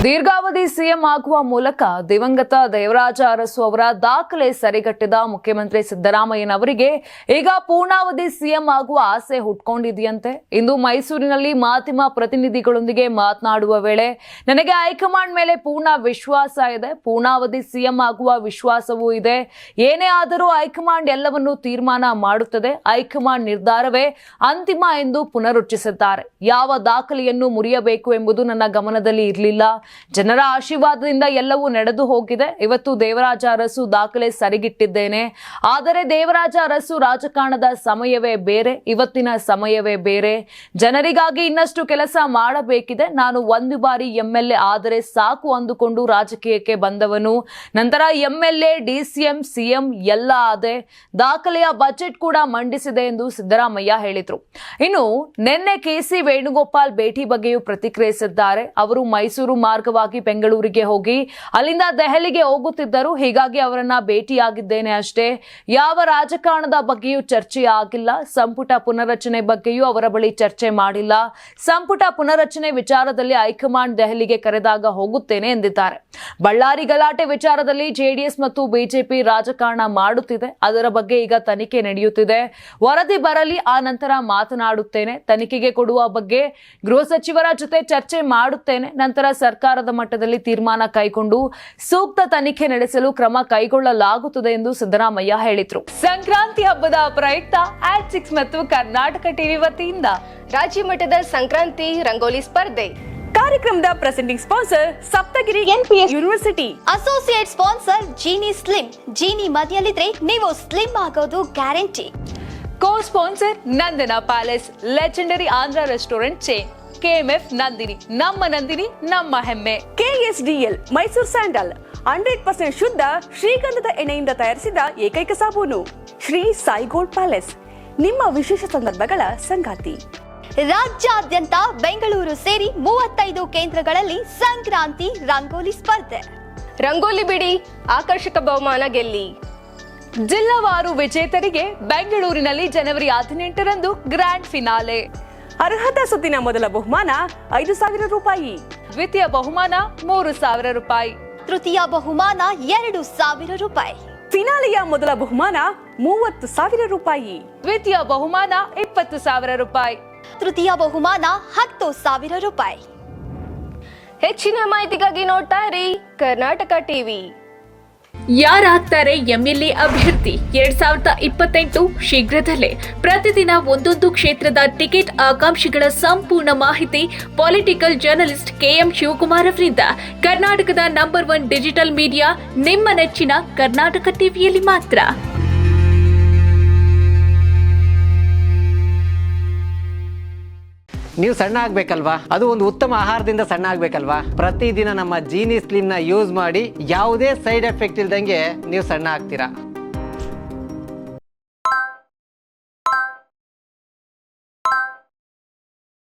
ದೀರ್ಘಾವಧಿ ಸಿಎಂ ಆಗುವ ಮೂಲಕ ದಿವಂಗತ ದೇವರಾಜ ಅರಸು ಅವರ ದಾಖಲೆ ಸರಿಗಟ್ಟಿದ ಮುಖ್ಯಮಂತ್ರಿ ಸಿದ್ದರಾಮಯ್ಯನವರಿಗೆ ಈಗ ಪೂರ್ಣಾವಧಿ ಸಿಎಂ ಆಗುವ ಆಸೆ ಹುಟ್ಕೊಂಡಿದೆಯಂತೆ. ಇಂದು ಮೈಸೂರಿನಲ್ಲಿ ಮಾಧ್ಯಮ ಪ್ರತಿನಿಧಿಗಳೊಂದಿಗೆ ಮಾತನಾಡುವ ವೇಳೆ ನನಗೆ ಹೈಕಮಾಂಡ್ ಮೇಲೆ ಪೂರ್ಣ ವಿಶ್ವಾಸ ಇದೆ, ಪೂರ್ಣಾವಧಿ ಸಿಎಂ ಆಗುವ ವಿಶ್ವಾಸವೂ ಇದೆ. ಏನೇ ಆದರೂ ಹೈಕಮಾಂಡ್ ಎಲ್ಲವನ್ನೂ ತೀರ್ಮಾನ ಮಾಡುತ್ತದೆ, ಹೈಕಮಾಂಡ್ ನಿರ್ಧಾರವೇ ಅಂತಿಮ ಎಂದು ಪುನರುಚ್ಚರಿಸಿದ್ದಾರೆ. ಯಾವ ದಾಖಲೆಯನ್ನು ಮುರಿಯಬೇಕು ಎಂಬುದು ನನ್ನ ಗಮನದಲ್ಲಿ ಇರಲಿಲ್ಲ. ಜನರ ಆಶೀರ್ವಾದದಿಂದ ಎಲ್ಲವೂ ನಡೆದು ಹೋಗಿದೆ. ಇವತ್ತು ದೇವರಾಜ ಅರಸು ದಾಖಲೆ ಸರಿಗಿಟ್ಟಿದ್ದೇನೆ. ಆದರೆ ದೇವರಾಜ ಅರಸು ರಾಜಕಾರಣದ ಸಮಯವೇ ಬೇರೆ, ಇವತ್ತಿನ ಸಮಯವೇ ಬೇರೆ. ಜನರಿಗಾಗಿ ಇನ್ನಷ್ಟು ಕೆಲಸ ಮಾಡಬೇಕಿದೆ. ನಾನು ಒಂದು ಬಾರಿ ಎಂಎಲ್ಎ ಆದರೆ ಸಾಕು ಅಂದುಕೊಂಡು ರಾಜಕೀಯಕ್ಕೆ ಬಂದವನು. ನಂತರ ಎಂಎಲ್ಎ, ಡಿಸಿಎಂ, ಸಿಎಂ ಎಲ್ಲ ಆದೆ. ದಾಖಲೆಯ ಬಜೆಟ್ ಕೂಡ ಮಂಡಿಸಿದೆ ಎಂದು ಸಿದ್ದರಾಮಯ್ಯ ಹೇಳಿದರು. ಇನ್ನು ನಿನ್ನೆ ಕೆಸಿ ವೇಣುಗೋಪಾಲ್ ಭೇಟಿ ಬಗ್ಗೆಯೂ ಪ್ರತಿಕ್ರಿಯಿಸಿದ್ದಾರೆ. ಅವರು ಮೈಸೂರು ಮಾರ್ಗವಾಗಿ ಬೆಂಗಳೂರಿಗೆ ಹೋಗಿ ಅಲ್ಲಿಂದ ದೆಹಲಿಗೆ ಹೋಗುತ್ತಿದ್ದರು. ಹೀಗಾಗಿ ಅವರನ್ನ ಭೇಟಿಯಾಗಿದ್ದೇನೆ ಅಷ್ಟೇ. ಯಾವ ರಾಜಕಾರಣದ ಬಗ್ಗೆಯೂ ಚರ್ಚೆ ಆಗಿಲ್ಲ. ಸಂಪುಟ ಪುನರಚನೆ ಬಗ್ಗೆಯೂ ಅವರ ಬಳಿ ಚರ್ಚೆ ಮಾಡಿಲ್ಲ. ಸಂಪುಟ ಪುನರಚನೆ ವಿಚಾರದಲ್ಲಿ ಹೈಕಮಾಂಡ್ ದೆಹಲಿಗೆ ಕರೆದಾಗ ಹೋಗುತ್ತೇನೆ ಎಂದಿದ್ದಾರೆ. ಬಳ್ಳಾರಿ ಗಲಾಟೆ ವಿಚಾರದಲ್ಲಿ ಜೆಡಿಎಸ್ ಮತ್ತು ಬಿಜೆಪಿ ರಾಜಕಾರಣ ಮಾಡುತ್ತಿದೆ. ಅದರ ಬಗ್ಗೆ ಈಗ ತನಿಖೆ ನಡೆಯುತ್ತಿದೆ. ವರದಿ ಬರಲಿ, ಆ ನಂತರ ಮಾತನಾಡುತ್ತೇನೆ. ತನಿಖೆಗೆ ಕೊಡುವ ಬಗ್ಗೆ ಗೃಹ ಸಚಿವರ ಜೊತೆ ಚರ್ಚೆ ಮಾಡುತ್ತೇನೆ. ನಂತರ ಸರ್ಕಾರದ ಮಟ್ಟದಲ್ಲಿ ತೀರ್ಮಾನ ಕೈಗೊಂಡು ಸೂಕ್ತ ತನಿಖೆ ನಡೆಸಲು ಕ್ರಮ ಕೈಗೊಳ್ಳಲಾಗುತ್ತದೆ ಎಂದು ಸಿದ್ದರಾಮಯ್ಯ ಹೇಳಿದರು. ಸಂಕ್ರಾಂತಿ ಹಬ್ಬದ ಪ್ರಯುಕ್ತ ಆಟ್6 ಮತ್ತು ಕರ್ನಾಟಕ ಟಿವಿ ವತಿಯಿಂದ ರಾಜ್ಯ ಮಟ್ಟದ ಸಂಕ್ರಾಂತಿ ರಂಗೋಲಿ ಸ್ಪರ್ಧೆ. ಕಾರ್ಯಕ್ರಮದ presenting sponsor Saptagiri NPS university. Associate sponsor Jeeni slim. Jeeni ಮನೆಯಲ್ಲಿದ್ರೆ ನೀವು ಸ್ಲಿಮ್ ಆಗೋದು guarantee. Co sponsor Nandana palace, legendary Andhra restaurant chain. KMF Nandini, ನಮ್ಮ ನಂದಿನಿ ನಮ್ಮ ಹೆಮ್ಮೆ. ಕೆಎಸ್ಡಿಎಲ್ ಮೈಸೂರು ಸ್ಯಾಂಡಲ್ 100% ಶುದ್ಧ ಶ್ರೀಗಂಧದ ಎಣ್ಣೆಯಿಂದ ತಯಾರಿಸಿದ ಏಕೈಕ ಸಾಬೂನು. ಶ್ರೀ ಸಾಯಿ ಗೋಲ್ಡ್ ಪ್ಯಾಲೇಸ್, ನಿಮ್ಮ ವಿಶೇಷ ಸಂದರ್ಭಗಳ ಸಂಗಾತಿ. ರಾಜ್ಯಾದ್ಯಂತ ಬೆಂಗಳೂರು ಸೇರಿ 35 ಕೇಂದ್ರಗಳಲ್ಲಿ ಸಂಕ್ರಾಂತಿ ರಂಗೋಲಿ ಸ್ಪರ್ಧೆ. ರಂಗೋಲಿ ಬಿಡಿ, ಆಕರ್ಷಕ ಬಹುಮಾನ ಗೆಲ್ಲಿ. ಜಿಲ್ಲಾವಾರು ವಿಜೇತರಿಗೆ ಬೆಂಗಳೂರಿನಲ್ಲಿ ಜನವರಿ 18ರಂದು ಗ್ರ್ಯಾಂಡ್ ಫಿನಾಲೆ. ಅರ್ಹತಾ ಸುತ್ತಿನ ಮೊದಲ ಬಹುಮಾನ 5,000 ರೂಪಾಯಿ. ದ್ವಿತೀಯ ಬಹುಮಾನ 3,000 ರೂಪಾಯಿ. ತೃತೀಯ ಬಹುಮಾನ 2,000 ರೂಪಾಯಿ. ಫಿನಾಲೆಯ ಮೊದಲ ಬಹುಮಾನ 30,000 ರೂಪಾಯಿ. ದ್ವಿತೀಯ ಬಹುಮಾನ 20,000 ರೂಪಾಯಿ. ತೃತೀಯ ಬಹುಮಾನ 10,000 ರೂಪಾಯಿ. ಹೆಚ್ಚಿನ ಮಾಹಿತಿಗಾಗಿ ನೋಡ್ತಾ ಇರಿ ಕರ್ನಾಟಕ ಟಿವಿ. ಯಾರಾಗ್ತಾರೆ ಎಂಎಲ್ಎ ಅಭ್ಯರ್ಥಿ 2028 ಶೀಘ್ರದಲ್ಲೇ. ಪ್ರತಿದಿನ ಒಂದೊಂದು ಕ್ಷೇತ್ರದ ಟಿಕೆಟ್ ಆಕಾಂಕ್ಷಿಗಳ ಸಂಪೂರ್ಣ ಮಾಹಿತಿ ಪೊಲಿಟಿಕಲ್ ಜರ್ನಲಿಸ್ಟ್ ಕೆಎಂ ಶಿವಕುಮಾರ್ ಅವರಿಂದ. ಕರ್ನಾಟಕದ ನಂಬರ್ 1 ಡಿಜಿಟಲ್ ಮೀಡಿಯಾ ನಿಮ್ಮ ನೆಚ್ಚಿನ ಕರ್ನಾಟಕ ಟಿವಿಯಲ್ಲಿ ಮಾತ್ರ. ನೀವು ಸಣ್ಣ ಆಗ್ಬೇಕಲ್ವಾ? ಅದು ಒಂದು ಉತ್ತಮ ಆಹಾರದಿಂದ ಸಣ್ಣ ಆಗ್ಬೇಕಲ್ವಾ? ಪ್ರತಿದಿನ ನಮ್ಮ ಜೀನಿ ಸ್ಲಿಮ್ ನ ಯೂಸ್ ಮಾಡಿ ಯಾವುದೇ ಸೈಡ್ ಎಫೆಕ್ಟ್ ಇಲ್ದಂಗೆ ನೀವು ಸಣ್ಣ ಆಗ್ತೀರಾ.